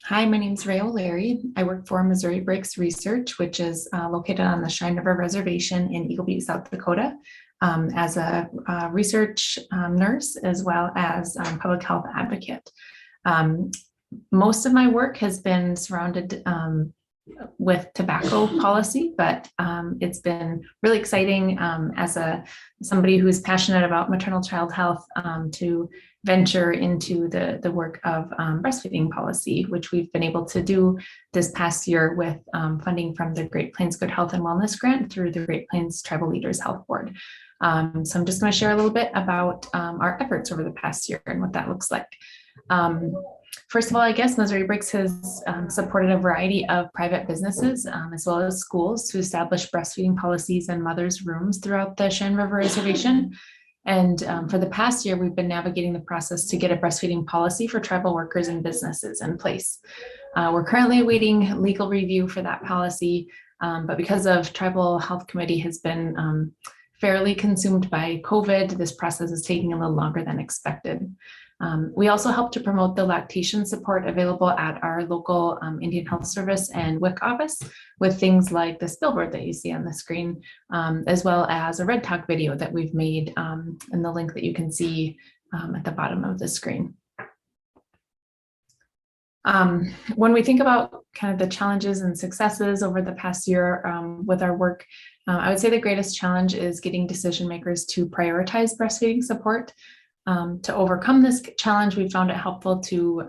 Hi, my name is Rae O'Leary. I work for Missouri Breaks Research, which is located on the Cheyenne River Reservation in Eagle Butte, South Dakota, as a research nurse as well as public health advocate. Um, Most of my work has been surrounded with tobacco policy, but it's been really exciting as somebody who's passionate about maternal child health to venture into the work of breastfeeding policy, which we've been able to do this past year with funding from the Great Plains Good Health and Wellness Grant through the Great Plains Tribal Leaders Health Board. So I'm just going to share a little bit about our efforts over the past year and what that looks like. First of all, I guess Missouri Breaks has supported a variety of private businesses as well as schools to establish breastfeeding policies and mothers' rooms throughout the Cheyenne River Reservation. And for the past year, we've been navigating the process to get a breastfeeding policy for tribal workers and businesses in place. We're currently awaiting legal review for that policy, but because of Tribal Health Committee has been fairly consumed by COVID, this process is taking a little longer than expected. We also help to promote the lactation support available at our local Indian Health Service and WIC office with things like this billboard that you see on the screen, as well as a Red Talk video that we've made in the link that you can see at the bottom of the screen. When we think about kind of the challenges and successes over the past year with our work, I would say the greatest challenge is getting decision makers to prioritize breastfeeding support. To overcome this challenge, we found it helpful to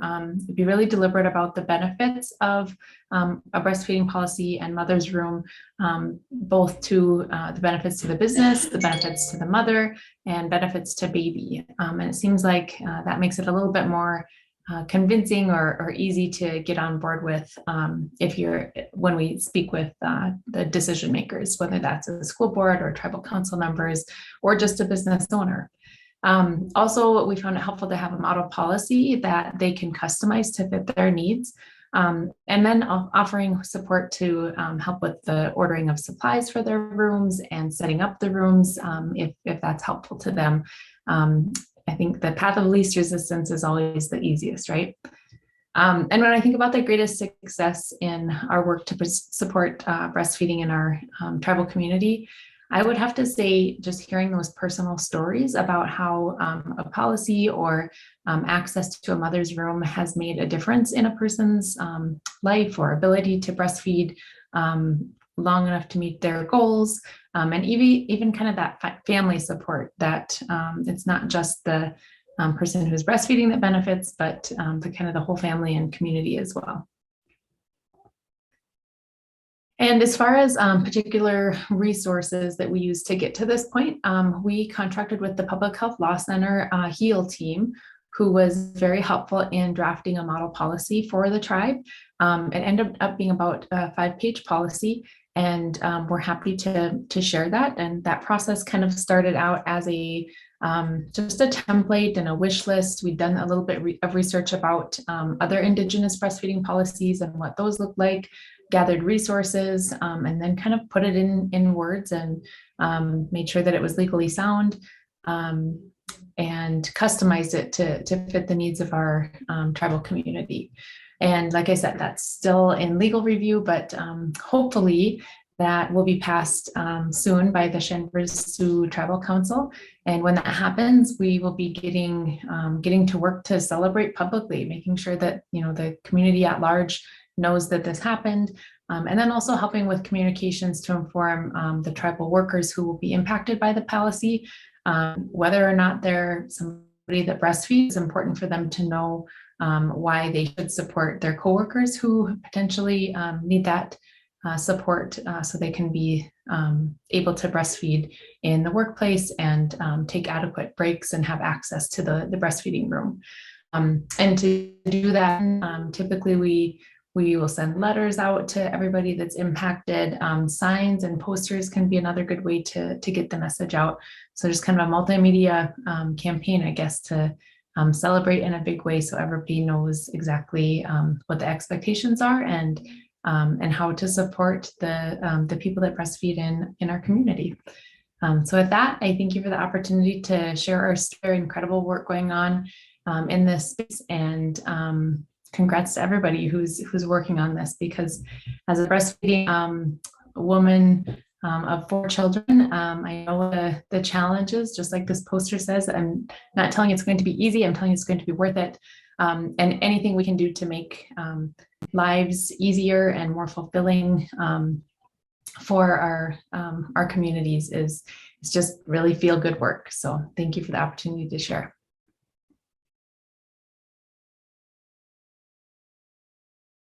be really deliberate about the benefits of a breastfeeding policy and mother's room, both to the benefits to the business, the benefits to the mother, and benefits to baby. And it seems like that makes it a little bit more convincing or easy to get on board with when we speak with the decision makers, whether that's a school board or tribal council members or just a business owner. Also, we found it helpful to have a model policy that they can customize to fit their needs, and then offering support to help with the ordering of supplies for their rooms and setting up the rooms if that's helpful to them. I think the path of least resistance is always the easiest, right? And when I think about the greatest success in our work to support breastfeeding in our tribal community, I would have to say just hearing those personal stories about how a policy or access to a mother's room has made a difference in a person's life or ability to breastfeed long enough to meet their goals, and even kind of that family support that it's not just the person who's breastfeeding that benefits, but the kind of the whole family and community as well. And as far as particular resources that we use to get to this point, we contracted with the Public Health Law Center HEAL team, who was very helpful in drafting a model policy for the tribe. It ended up being about a 5-page policy, and we're happy to share that. And that process kind of started out as just a template and a wish list. We'd done a little bit of research about other Indigenous breastfeeding policies and what those look like, gathered resources, and then kind of put it in words and made sure that it was legally sound, and customized it to fit the needs of our tribal community. And like I said, that's still in legal review, but hopefully that will be passed soon by the Cheyenne River Sioux Tribal Council. And when that happens, we will be getting to work to celebrate publicly, making sure that the community at large knows that this happened, and then also helping with communications to inform the tribal workers who will be impacted by the policy, whether or not they're somebody that breastfeeds. It's important for them to know why they should support their coworkers who potentially need that support, so they can be able to breastfeed in the workplace and take adequate breaks and have access to the breastfeeding room. And to do that, typically we will send letters out to everybody that's impacted. Signs and posters can be another good way to get the message out. So just kind of a multimedia campaign, I guess, to celebrate in a big way so everybody knows exactly what the expectations are and how to support the people that breastfeed in our community. So with that, I thank you for the opportunity to share our incredible work going on in this space, and congrats to everybody who's working on this, because as a breastfeeding woman of 4 children, I know the challenges, just like this poster says. I'm not telling you it's going to be easy. I'm telling you it's going to be worth it. And anything we can do to make lives easier and more fulfilling for our communities is just really feel good work. So thank you for the opportunity to share.